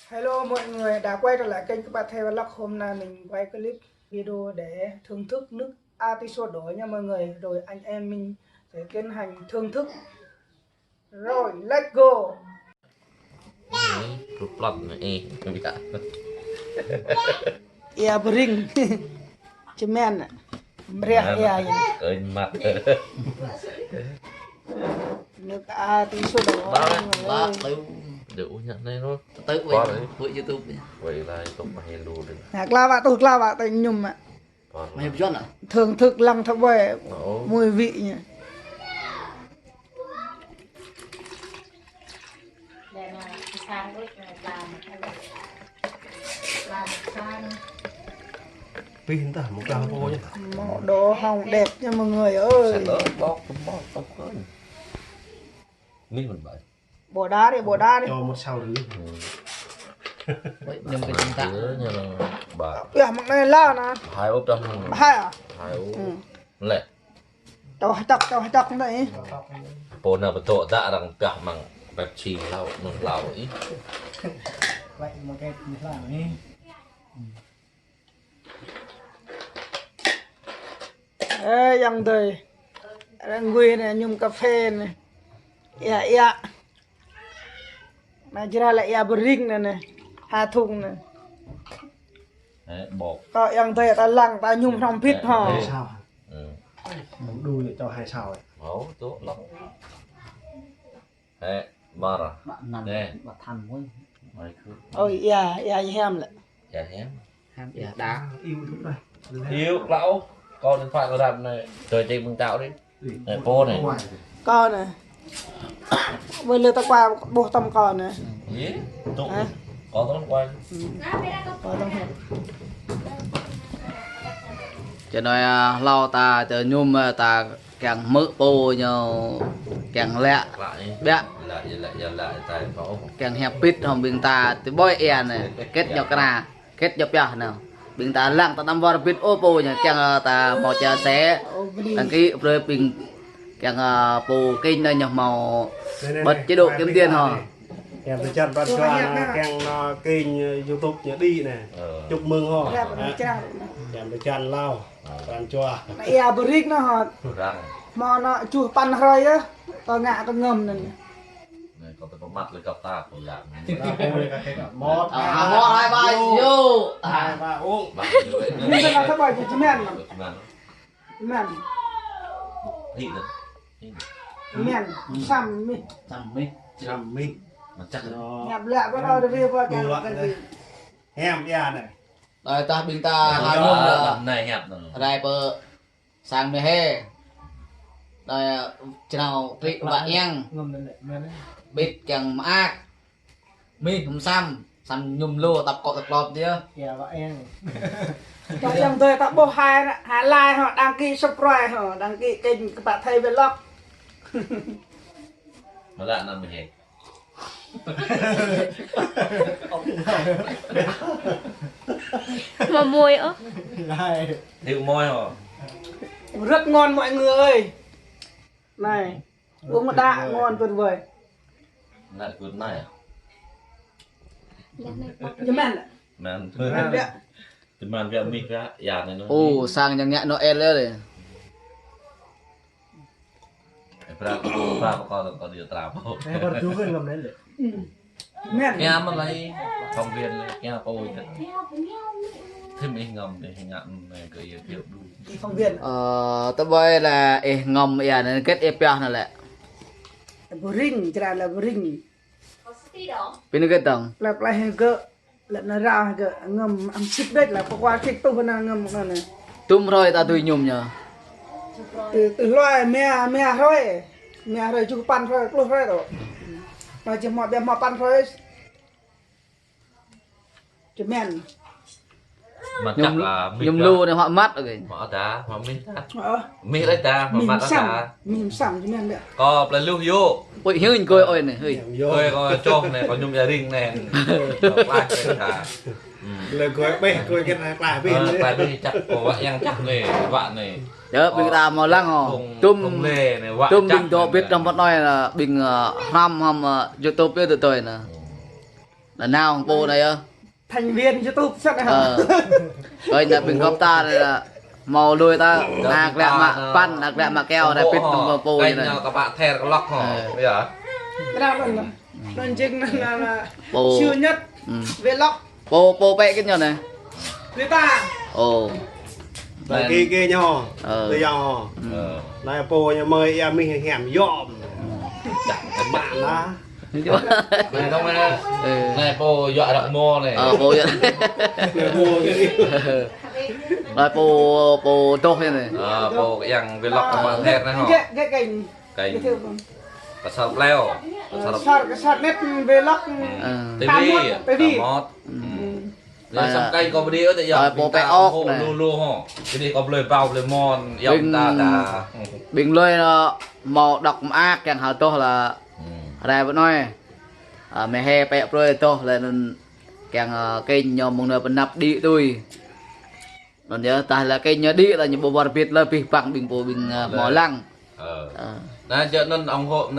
Hello mọi người đã quay trở lại kênh các bạn Thầy Vlog. Hôm nay mình quay clip video để thưởng thức nước atiso đỏ nha mọi người. Rồi anh em mình sẽ tiến hành thưởng thức. Rồi let's go. Plot này Ya bering. Cemen. Meriah ya. ơi mặt Nước atiso đỏ. ba được nhận đây nó tới qua đấy với YouTube vậy là tôi hay luôn được Hạc la vạ tay nhum ạ. mày biết à Thưởng thức lăng thập về mùi vị nhỉ. Đây là sang ướt làm sang pin ta một đào vô nhá. Mỏ đồ hồng đẹp nha mọi người ơi. bóp không miếng mình vậy Bỏ đá đi. Cho một sao rưỡi. nhưng cái chúng ta như là bà Ya mặc này la nè. hai ốp trong Hai à? hai ốp lẹ Tao chắc không đấy. bồn nào tổ dạ rằng cả bằng bẹp chì lau nồng lau ấy Vậy một cái làm đi. Ê, yang đời đang quên này nhum cà phê này. Ya. Mà ra lại ya bering này này. Hà thùng này. đấy bột Tao yang đời ta lăng ta nhum trong pít hò. Hai sao. ừ. Muốn đuôi cho hai sao ấy. máu tốt lắm đấy mà rồi bạn nằm nè bạn thằn quá mày cứ Ôi ya hem lại. chả hém ham dạ đá Yêu thúc đây. yêu lão con điện thoại của đàn này trời chơi mừng tạo đi này cô này Con này. Vừa lừa ta qua buộc tâm con này. gì tụng có tấm quay Có tâm hồn. cho nói lo ta chờ nhung ta càng mỡ bô nhau càng lẹ lại bé lại tại pháo càng hẹp pít hồng bình ta thì boy en này kết nhập cái nào kết nhập ya nào bình ta lặng ta năm vào pít ô bô nhá càng ta màu trà xé đăng ký rồi bình càng bù kinh đây nhập màu bật chế độ kiếm tiền hả Kèm từ chân bắt cho kèm kênh YouTube nhớ đi này. Chúc mừng ho. Đẹp mà cha. Kèm từ chân lao. Bạn cho. Ya bering nó hot. răng Mà nó chu pan hơi á. Tao ngạ tao ngầm này. này có cái mặt với cặp ta của dạng Một. một hai ba vô Hai ba uống. bằng như vậy Nhưng mà nó thấp bài chỉ men mà. mà Men. thị nữa Men. Xăm mi. thằng mi Chăm minh. mà chắc Nó Nhập lại bắt đầu review qua cái loạn cái đây. gì. Hem ya này. rồi ta bình ta hai nhung là này hẹp rồi rai bờ sang mê he rồi chào vị bạn yang Ngâm lên lại men đấy. bịt chẳng ác mi không xăm nhung lô tập cọ tập lọp chứ Kèm vợ em. Cho em tôi tạo bộ hai like họ đăng ký subscribe họ đăng ký kênh các bạn Thầy Vlog. nó lại nằm mình mà mùi ớ Này. thiêu môi hả Rất ngon mọi người ơi. Này, uống một đạ ngon tuyệt vời. lại cuốn này à Nhưng mà men đẹp. thì màn vẹo mic ra giả này nó ô sang chẳng nhẹ Noel đấy pra có điều tạm Em còn chú cái ngâm đấy để. Men. nghe mà lấy công viên nghe tôi thêm mình ngầm để hình ảnh này cái kiểu đủ Phóng viên. tao bây là ngầm nên kết epia này lại Bring, chả là bring. bên cái tầng Là hay gỡ. Là nó ra gỡ ngầm ăn chip đấy là qua chip tôi vẫn ngầm nó này. tum rồi ta tùy nhung nhờ Từ loài mẹ thôi. Mẹ rồi chú pan thôi, lúc thôi rồi. Mà chỉ mọi bên mà pan thôi. Chứ men. mà chắc là nhung lu này họ mắt rồi họ ta họ mình ta Ờ. mình lấy ta họ Mình mặt sẵn. ta Mình sẵn chứ men đấy. có là lưu vô ôi hiếu nhìn coi ôi này hơi tôi có cho này có nhung gia đình này lại cái cả Lời cười bê, cười cái này lại bê. tại vì chắc của bạn yang chắc này bạn này đó bình ta mà lăng hò tum lề này bạn tum bình to biết trong bắt nói là bình ram hầm youtube biết từ tuổi nè là nào ông bố này ơ thành viên YouTube rất là rồi là bình góc ta là màu đuôi ta ạc lẹ mà pan ạc lẹ mà keo này pít trong bố như này các bạn theo cái lọc họ bây giờ ra lần lần chính là Bố. chưa nhất vlog bố vẽ cái nhỏ này người ta ồ là kia nhỏ Ờ. từ nhỏ này po nhà mời em mình hẻm dọm bạn đó này không này Ừ. này cô dọa đậu mô này bố vậy người mua cái gì rồi bố tốt như này cô cái yang về lọc các bạn theo này họ cái cảnh cái sạt leo cái sạt net vlog tivi mót rồi sắp cây có video thì giờ bố vẽ ốc này luôn luôn họ cái đi có lời vào lời mòn dòng ta bình lôi nó màu đọc ác càng hào tốt là ra vẫn nói mẹ he bẹ rồi tốt là càng kênh nhóm một nơi bên nắp đi tôi nó nhớ ta là kênh nhớ đi là những bộ vật biệt là bị bằng bình bộ bình mỏ lăng nè cho nên ông hộ